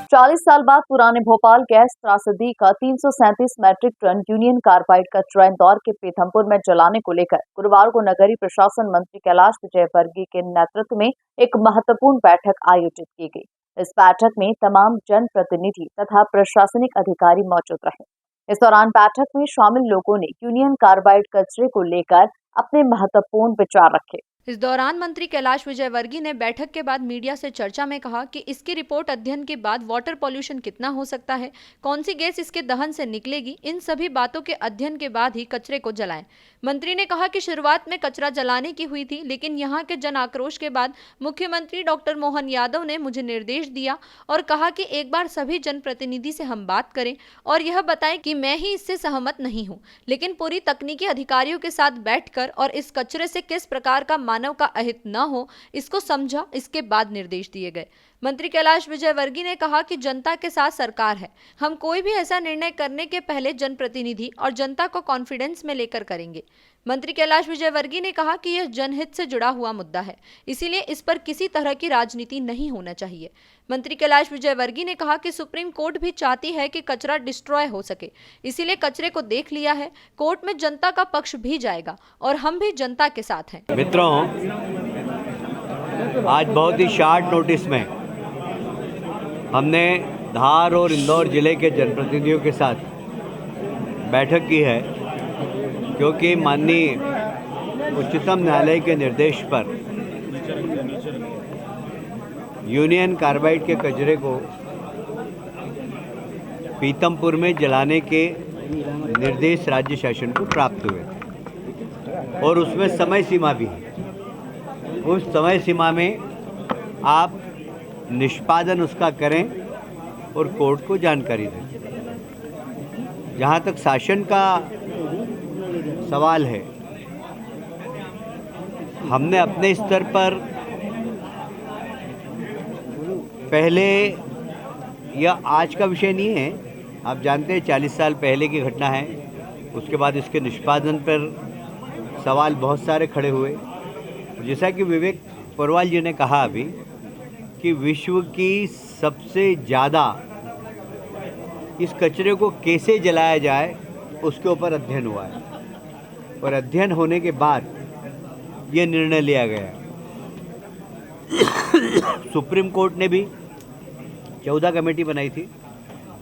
40 साल बाद पुराने भोपाल गैस त्रासदी का 337 मैट्रिक टन यूनियन कार्बाइड कचरा इंदौर के पीथमपुर में जलाने को लेकर गुरुवार को नगरीय प्रशासन मंत्री कैलाश विजयवर्गीय के नेतृत्व में एक महत्वपूर्ण बैठक आयोजित की गई। इस बैठक में तमाम जनप्रतिनिधि तथा प्रशासनिक अधिकारी मौजूद रहे। इस दौरान बैठक में शामिल लोगों ने यूनियन कार्बाइड कचरे को लेकर अपने महत्वपूर्ण विचार रखे। इस दौरान मंत्री कैलाश विजयवर्गीय ने बैठक के बाद मीडिया से चर्चा में कहा कि इसकी रिपोर्ट अध्ययन के बाद वाटर पॉल्यूशन कितना हो सकता है, कौन सी गैस इसके दहन से निकलेगी, इन सभी बातों के अध्ययन के बाद ही कचरे को जलाएं। मंत्री ने कहा कि शुरुआत में कचरा जलाने की हुई थी, लेकिन यहाँ के जन आक्रोश के बाद मुख्यमंत्री डॉक्टर मोहन यादव ने मुझे निर्देश दिया और कहा कि एक बार सभी जनप्रतिनिधि से हम बात करें और यह बताएं कि मैं ही इससे सहमत नहीं हूँ, लेकिन पूरी तकनीकी अधिकारियों के साथ बैठकर और इस कचरे से किस प्रकार का मानव का अहित न हो, इसको समझा। इसके बाद निर्देश दिए गए। मंत्री कैलाश विजयवर्गीय ने कहा कि जनता के साथ सरकार है। हम कोई भी ऐसा निर्णय करने के पहले जनप्रतिनिधि और जनता को कॉन्फिडेंस में लेकर करेंगे। मंत्री कैलाश विजयवर्गीय ने कहा कि यह जनहित से जुड़ा हुआ मुद्दा है, इसीलिए इस पर किसी तरह की राजनीति नहीं होना चाहिए। मंत्री कैलाश विजयवर्गीय ने कहा कि सुप्रीम कोर्ट भी चाहती है कि कचरा डिस्ट्रॉय हो सके, इसीलिए कचरे को देख लिया है। कोर्ट में जनता का पक्ष भी जाएगा और हम भी जनता के साथ हैं। मित्रों, आज बहुत ही शॉर्ट नोटिस में हमने धार और इंदौर जिले के जनप्रतिनिधियों के साथ बैठक की है, क्योंकि माननीय उच्चतम न्यायालय के निर्देश पर यूनियन कार्बाइड के कचरे को पीथमपुर में जलाने के निर्देश राज्य शासन को प्राप्त हुए थे और उसमें समय सीमा भी है। उस समय सीमा में आप निष्पादन उसका करें और कोर्ट को जानकारी दें। जहाँ तक शासन का सवाल है, हमने अपने स्तर पर पहले, यह आज का विषय नहीं है, आप जानते हैं 40 साल पहले की घटना है। उसके बाद इसके निष्पादन पर सवाल बहुत सारे खड़े हुए। जैसा कि विवेक पुरवाल जी ने कहा अभी कि विश्व की सबसे ज़्यादा इस कचरे को कैसे जलाया जाए उसके ऊपर अध्ययन हुआ है और अध्ययन होने के बाद ये निर्णय लिया गया। सुप्रीम कोर्ट ने भी 14 कमेटी बनाई थी,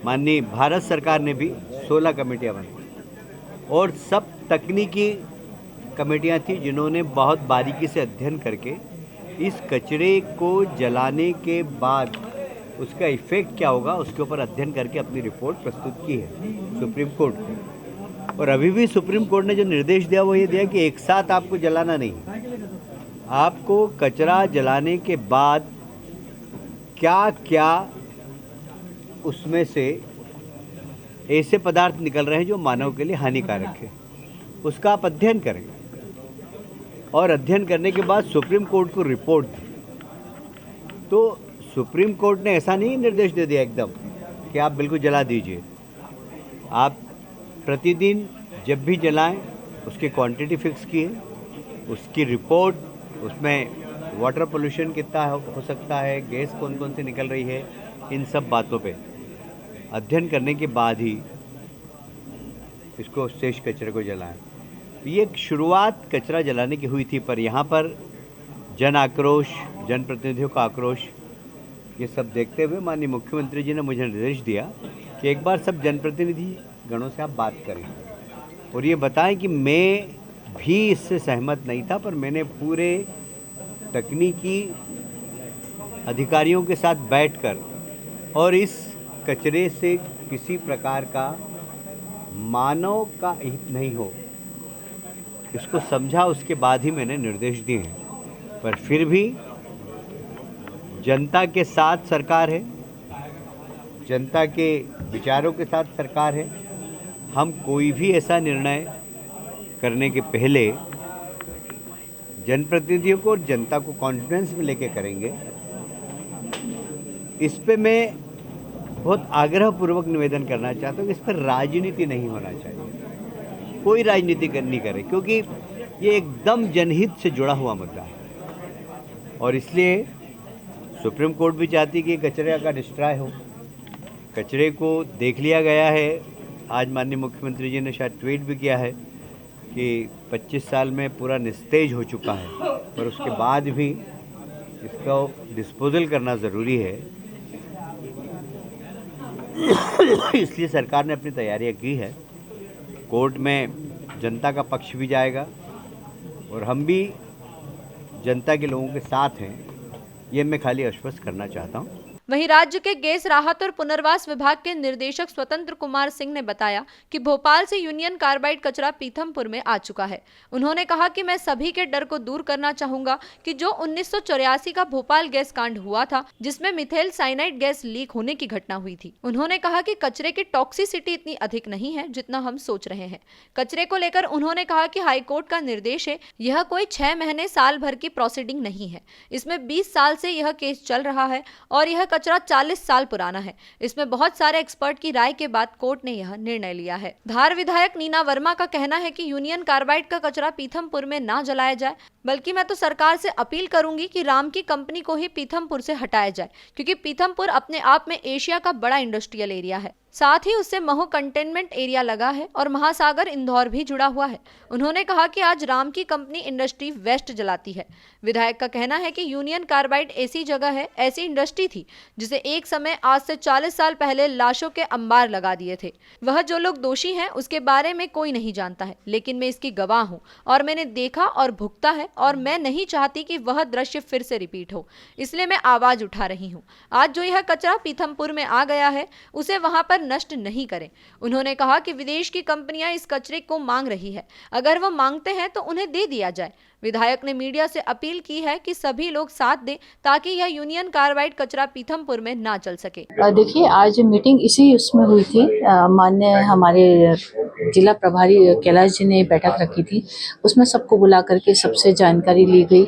माननीय भारत सरकार ने भी 16 कमेटियां बनाई और सब तकनीकी कमेटियां थी जिन्होंने बहुत बारीकी से अध्ययन करके इस कचरे को जलाने के बाद उसका इफेक्ट क्या होगा उसके ऊपर अध्ययन करके अपनी रिपोर्ट प्रस्तुत की है सुप्रीम कोर्ट को। और अभी भी सुप्रीम कोर्ट ने जो निर्देश दिया वो ये दिया कि एक साथ आपको जलाना नहीं, आपको कचरा जलाने के बाद क्या क्या उसमें से ऐसे पदार्थ निकल रहे हैं जो मानव के लिए हानिकारक है, उसका आप अध्ययन करें और अध्ययन करने के बाद सुप्रीम कोर्ट को रिपोर्ट दें। तो सुप्रीम कोर्ट ने ऐसा नहीं निर्देश दे दिया एकदम कि आप बिल्कुल जला दीजिए। आप प्रतिदिन जब भी जलाएं उसकी क्वांटिटी फिक्स की है, उसकी रिपोर्ट, उसमें वाटर पोल्यूशन कितना हो सकता है, गैस कौन कौन सी निकल रही है, इन सब बातों पे अध्ययन करने के बाद ही इसको शेष कचरे को जलाएं। ये एक शुरुआत कचरा जलाने की हुई थी, पर यहाँ पर जन आक्रोश, जनप्रतिनिधियों का आक्रोश, ये सब देखते हुए माननीय मुख्यमंत्री जी ने मुझे निर्देश दिया कि एक बार सब जनप्रतिनिधि गणों से आप बात करें और ये बताएं कि मैं भी इससे सहमत नहीं था, पर मैंने पूरे तकनीकी अधिकारियों के साथ बैठकर और इस कचरे से किसी प्रकार का मानव का हित नहीं हो इसको समझा, उसके बाद ही मैंने निर्देश दिए हैं। पर फिर भी जनता के साथ सरकार है, जनता के विचारों के साथ सरकार है। हम कोई भी ऐसा निर्णय करने के पहले जनप्रतिनिधियों को और जनता को कॉन्फिडेंस में लेके करेंगे। इस पे मैं बहुत आग्रहपूर्वक निवेदन करना चाहता हूँ कि इस पर राजनीति नहीं होना चाहिए, कोई राजनीति नहीं करे, क्योंकि ये एकदम जनहित से जुड़ा हुआ मुद्दा है और इसलिए सुप्रीम कोर्ट भी चाहती कि कचरे का डिस्ट्रॉय हो कचरे को देख लिया गया है। आज माननीय मुख्यमंत्री जी ने शायद ट्वीट भी किया है कि 25 साल में पूरा निस्तेज हो चुका है, पर उसके बाद भी इसका डिस्पोजल करना ज़रूरी है। इसलिए सरकार ने अपनी तैयारियां की है। कोर्ट में जनता का पक्ष भी जाएगा और हम भी जनता के लोगों के साथ हैं, ये मैं खाली आश्वस्त करना चाहता हूँ। वहीं राज्य के गैस राहत और पुनर्वास विभाग के निर्देशक स्वतंत्र कुमार सिंह ने बताया कि भोपाल से यूनियन कार्बाइड कचरा पीथमपुर में आ चुका है। उन्होंने कहा कि मैं सभी के डर को दूर करना चाहूंगा कि जो 1984 का भोपाल गैस कांड हुआ था, जिसमें मिथेल साइनाइड गैस लीक होने की घटना हुई थी। उन्होंने कहा कि कचरे की टॉक्सिसिटी इतनी अधिक नहीं है जितना हम सोच रहे हैं। कचरे को लेकर उन्होंने कहा कि हाईकोर्ट का निर्देश है, यह कोई 6 महीने साल भर की प्रोसीडिंग नहीं है। इसमें 20 साल से यह केस चल रहा है और यह कचरा 40 साल पुराना है। इसमें बहुत सारे एक्सपर्ट की राय के बाद कोर्ट ने यह निर्णय लिया है। धार विधायक नीना वर्मा का कहना है कि यूनियन कार्बाइड का कचरा पीथमपुर में ना जलाया जाए, बल्कि मैं तो सरकार से अपील करूंगी कि राम की कंपनी को ही पीथमपुर से हटाया जाए, क्योंकि पीथमपुर अपने आप में एशिया का बड़ा इंडस्ट्रियल एरिया है। साथ ही उससे महू कंटेनमेंट एरिया लगा है और महासागर इंदौर भी जुड़ा हुआ है। उन्होंने कहा कि आज राम की कंपनी इंडस्ट्री वेस्ट जलाती है। विधायक का कहना है कि यूनियन कार्बाइड ऐसी जगह है, ऐसी इंडस्ट्री थी जिसे एक समय आज से 40 साल पहले लाशों के अंबार लगा दिए थे। वह जो लोग दोषी हैं उसके बारे में कोई नहीं जानता है, लेकिन मैं इसकी गवाह हूँ और मैंने देखा और भुगता है और मैं नहीं चाहती कि वह दृश्य फिर से रिपीट हो, इसलिए मैं आवाज उठा रही हूँ। आज जो यह कचरा पीथमपुर में आ गया है उसे वहां पर नष्ट नहीं करें। उन्होंने कहा कि विदेश की कंपनियां इस कचरे को मांग रही है, अगर वो मांगते हैं तो उन्हें दे दिया जाए। विधायक ने मीडिया से अपील की है कि सभी लोग साथ दें ताकि यह यूनियन कार्बाइड कचरा पीथमपुर में ना चल सके। देखिए, आज मीटिंग इसी उसमें हुई थी। माननीय हमारे जिला प्रभारी कैलाश जी ने बैठक रखी थी, उसमें सबको बुला करके सबसे जानकारी ली गई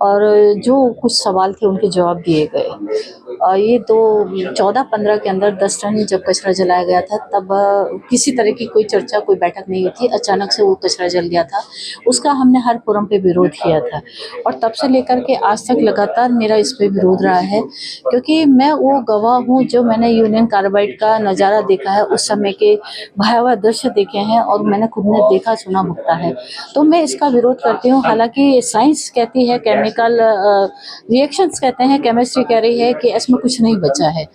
और जो कुछ सवाल थे उनके जवाब दिए गए। ये तो 14-15 के अंदर 10 टन जब कचरा जलाया गया था, तब किसी तरह की कोई चर्चा, कोई बैठक नहीं हुई थी। अचानक से वो कचरा जल गया था, उसका हमने हर फोरम पे विरोध किया था और तब से लेकर के आज तक लगातार मेरा इस पे विरोध रहा है, क्योंकि मैं वो गवाह हूँ जो मैंने यूनियन कार्बाइड का नज़ारा देखा है, उस समय के भयावह दृश्य देखे हैं और मैंने खुद ने देखा, सुना, भुगता है। तो मैं इसका विरोध करती हूँ। हालांकि साइंस कहती है, केमिकल रिएक्शंस कहते हैं, केमिस्ट्री कह रही है कि इसमें कुछ नहीं बचा है,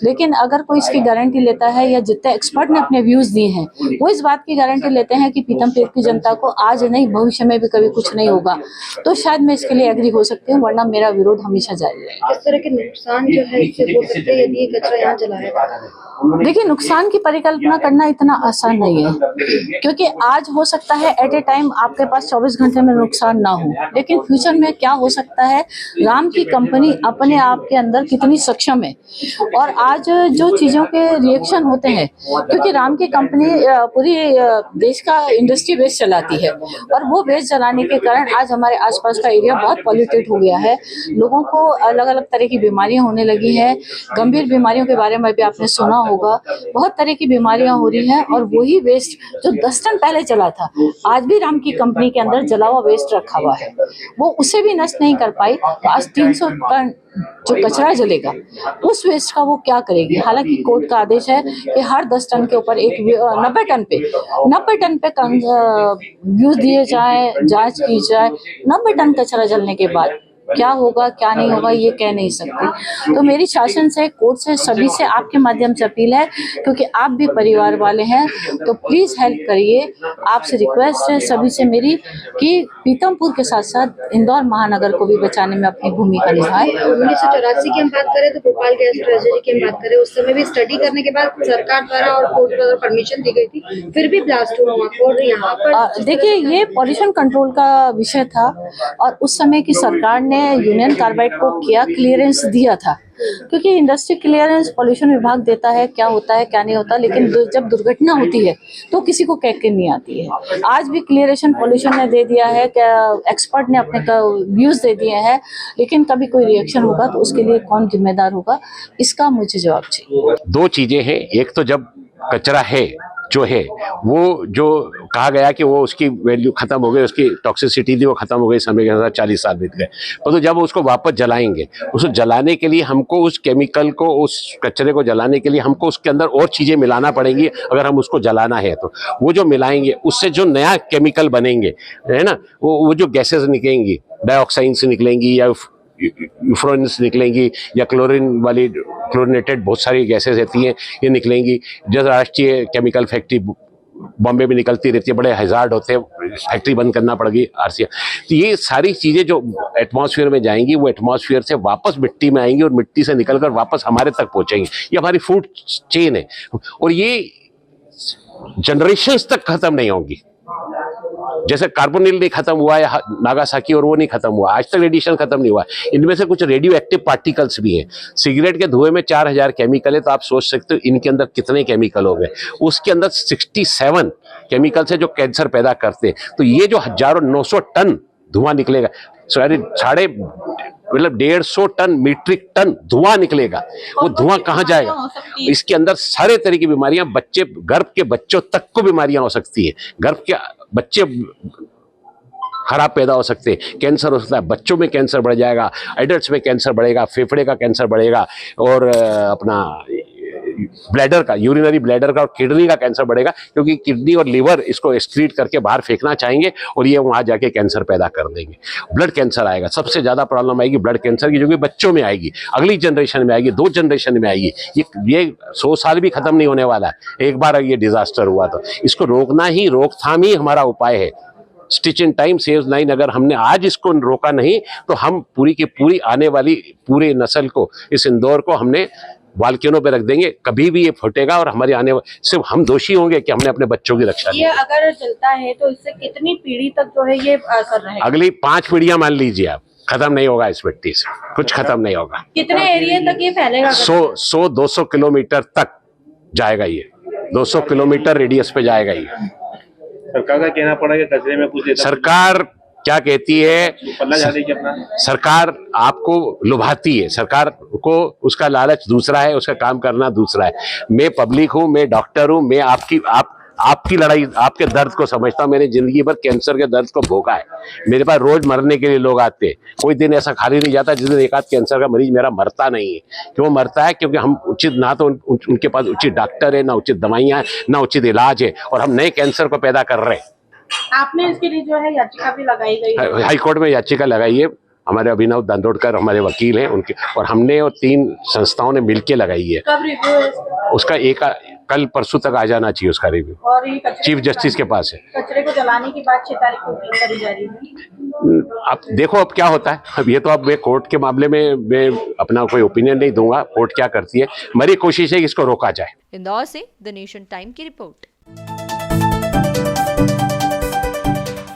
लेकिन अगर कोई इसकी गारंटी लेता है या जितने एक्सपर्ट ने अपने व्यूज़ दिए हैं वो इस बात की गारंटी लेते हैं कि पीथमपुर की जनता को आज नहीं भविष्य में भी कभी कुछ नहीं होगा, तो शायद मैं इसके लिए एग्री हो सकती हूँ, वरना मेरा विरोध हमेशा जारी रहेगा। किस तरह के नुकसान जो है इससे हो सकते हैं यदि ये कचरा यहाँ जलाया जाए? देखिए, नुकसान की परिकल्पना करना इतना आसान नहीं है, क्योंकि आज हो सकता है एट ए टाइम आपके पास 24 घंटे में नुकसान ना हो, लेकिन फ्यूचर में क्या हो सकता है, राम की कंपनी अपने आप के अंदर कितनी सक्षम है और आज जो चीज़ों के रिएक्शन होते हैं, क्योंकि राम की कंपनी पूरी देश का इंडस्ट्री वेस्ट चलाती है और वो वेस्ट जलाने के कारण आज हमारे आसपास का एरिया बहुत पॉल्यूटेड हो गया है। लोगों को अलग अलग तरह की बीमारियां होने लगी हैं, गंभीर बीमारियों के बारे में भी आपने सुना होगा, बहुत तरह की बीमारियां हो रही हैं और वही वेस्ट जो 10 टन पहले चला था, आज भी राम की कंपनी के अंदर जला हुआ वेस्ट रखा हुआ है, वो उसे भी नष्ट नहीं कर पाई। तो आज 300 टन जो कचरा जलेगा उस वेस्ट का वो क्या करेगी। हालांकि कोर्ट का आदेश है कि हर 10 टन के ऊपर 90 टन पे व्यूज दिए जाए, जांच की जाए। 90 टन कचरा जलने के बाद क्या होगा क्या नहीं होगा ये कह नहीं सकते। तो मेरी शासन से, कोर्ट से, सभी से आपके माध्यम से अपील है, क्योंकि आप भी परिवार वाले हैं, तो प्लीज हेल्प करिए। आपसे रिक्वेस्ट है सभी से मेरी कि पीथमपुर के साथ साथ इंदौर महानगर को भी बचाने में अपनी भूमिका निभाएं। 1984 की हम बात करें तो भोपाल गैस ट्रेजेडी की हम बात करें, उस समय भी स्टडी करने के बाद सरकार द्वारा और कोर्ट द्वारा परमिशन दी गई थी, फिर भी ब्लास्ट हुआ और यहाँ पर देखिए, ये पॉल्यूशन कंट्रोल का विषय था और उस समय की सरकार ने यूनियन कार्बाइड को क्या क्लियरेंस दिया था, क्योंकि इंडस्ट्री क्लियरेंस पॉल्यूशन विभाग देता है, क्या होता है क्या नहीं होता, लेकिन जब दुर्घटना होती है तो किसी को कह के नहीं आती है। आज भी क्लियरेशन पॉल्यूशन ने दे दिया है, एक्सपर्ट ने अपने व्यूज दे दिए हैं, लेकिन कभी कोई रिएक्शन होगा तो उसके लिए कौन जिम्मेदार होगा, इसका मुझे जवाब चाहिए। 2 चीजें हैं, एक तो जब कचरा है जो है वो जो कहा गया कि वो उसकी वैल्यू खत्म हो गई, उसकी टॉक्सिसिटी थी वो खत्म हो गई समय के साथ, 40 साल बीत गए। तो जब उसको वापस जलाएंगे, उसको जलाने के लिए हमको उस केमिकल को, उस कचरे को जलाने के लिए हमको उसके अंदर और चीजें मिलाना पड़ेंगी। अगर हम उसको जलाना है तो वो जो मिलाएंगे उससे जो नया केमिकल बनेंगे, है ना, वो जो गैसेस निकलेंगी, डाइऑक्साइन से निकलेंगी या यूफ्रोन्स निकलेंगी या क्लोरिनेटेड बहुत सारी गैसेस रहती हैं, ये निकलेंगी। जैसे राष्ट्रीय केमिकल फैक्ट्री बॉम्बे में निकलती रहती है, बड़े हजार्ड होते हैं, फैक्ट्री बंद करना पड़ेगी आरसीआई। तो ये सारी चीजें जो एटमॉस्फेयर में जाएंगी वो एटमॉस्फेयर से वापस मिट्टी में आएंगी और मिट्टी से निकलकर वापस हमारे तक पहुंचेंगी। ये हमारी फूड चेन है और ये जनरेशंस तक खत्म नहीं होंगी। जैसे कार्बोनिल नहीं खत्म हुआ है नागासाकी, और वो नहीं खत्म हुआ, आज तक रेडिएशन खत्म नहीं हुआ। इनमें से कुछ रेडियो एक्टिव पार्टिकल्स भी हैं। सिगरेट के धुएं में 4000 केमिकल है, तो आप सोच सकते हो इनके अंदर कितने केमिकल हो गए। उसके अंदर 67 केमिकल्स है जो कैंसर पैदा करते हैं। तो ये जो हजारों 900 टन धुआं निकलेगा, मतलब 150 टन मीट्रिक टन धुआं निकलेगा। वो धुआं कहाँ जाएगा? इसके अंदर सारे तरह की बीमारियां, बच्चे, गर्भ के बच्चों तक को बीमारियां हो सकती है। गर्भ के बच्चे खराब पैदा हो सकते हैं, कैंसर हो सकता है, बच्चों में कैंसर बढ़ जाएगा, एडल्ट्स में कैंसर बढ़ेगा, फेफड़े का कैंसर बढ़ेगा और अपना ब्लैडर का, यूरिनरी ब्लैडर का और किडनी का कैंसर बढ़ेगा, क्योंकि किडनी और लिवर इसको एक्सक्रीट करके बाहर फेंकना चाहेंगे और ये वहां जाके कैंसर पैदा कर देंगे। ब्लड कैंसर आएगा, सबसे ज्यादा प्रॉब्लम आएगी ब्लड कैंसर की, जो कि बच्चों में आएगी, अगली जनरेशन में आएगी, 2 जनरेशन में आएगी। ये 100 साल भी खत्म नहीं होने वाला है। एक बार ये डिजास्टर हुआ तो इसको रोकना ही, रोकथाम ही हमारा उपाय है। Stitch in time saves 9। अगर हमने आज इसको रोका नहीं तो हम पूरी की पूरी आने वाली पूरी नस्ल को, इस इंदौर को हमने बालकनियों पे रख देंगे। कभी भी ये फटेगा और हमारे आने सिर्फ हम दोषी होंगे कि हमने अपने बच्चों की रक्षा ये अगर चलता है तो इससे कितनी पीढ़ी तक जो है ये असर रहेगा? अगली 5 पीढ़ियां मान लीजिए आप, खत्म नहीं होगा इस मिट्टी से, कुछ खत्म नहीं होगा। कितने एरिया तक ये फैलेगा? 100-200 किलोमीटर तक जाएगा ये, 200 किलोमीटर रेडियस पे जाएगा ये। सरकार का कहना पड़ा कि कचरे में कुछ सरकार क्या कहती है? सरकार आपको लुभाती है, सरकार को उसका लालच दूसरा है, उसका काम करना दूसरा है। मैं पब्लिक हूं, मैं डॉक्टर हूं, मैं आपकी लड़ाई, आपके दर्द को समझता हूं। मैंने जिंदगी भर कैंसर के दर्द को भोगा है। मेरे पास रोज मरने के लिए लोग आते हैं, कोई दिन ऐसा खाली नहीं जाता जिस दिन एक आध कैंसर का मरीज मेरा मरता नहीं है। क्यों मरता है? क्योंकि हम उचित, ना तो उनके पास उचित डॉक्टर है, ना उचित दवाइयां हैं, ना उचित इलाज है, और हम नए कैंसर को पैदा कर रहे हैं। आपने इसके लिए जो है याचिका भी लगाई गई है? हाई कोर्ट में याचिका लगाई है। हमारे अभिनव दांदोड़कर हमारे वकील हैं, उनके और हमने और 3 संस्थाओं ने मिलकर लगाई है। कब रिव्यू है उसका? कल परसों तक आ जाना चाहिए उसका रिव्यू। और ये चीफ जस्टिस के पास है। कचरे को जलाने की बात 6 तारीख को करी जा रही है। अब देखो अब क्या होता है। अब ये तो अब मैं कोर्ट के मामले में मैं अपना कोई ओपिनियन नहीं दूंगा, कोर्ट क्या करती है। मेरी कोशिश है कि इसको रोका जाए। इंदौर से द नेशन टाइम की रिपोर्ट।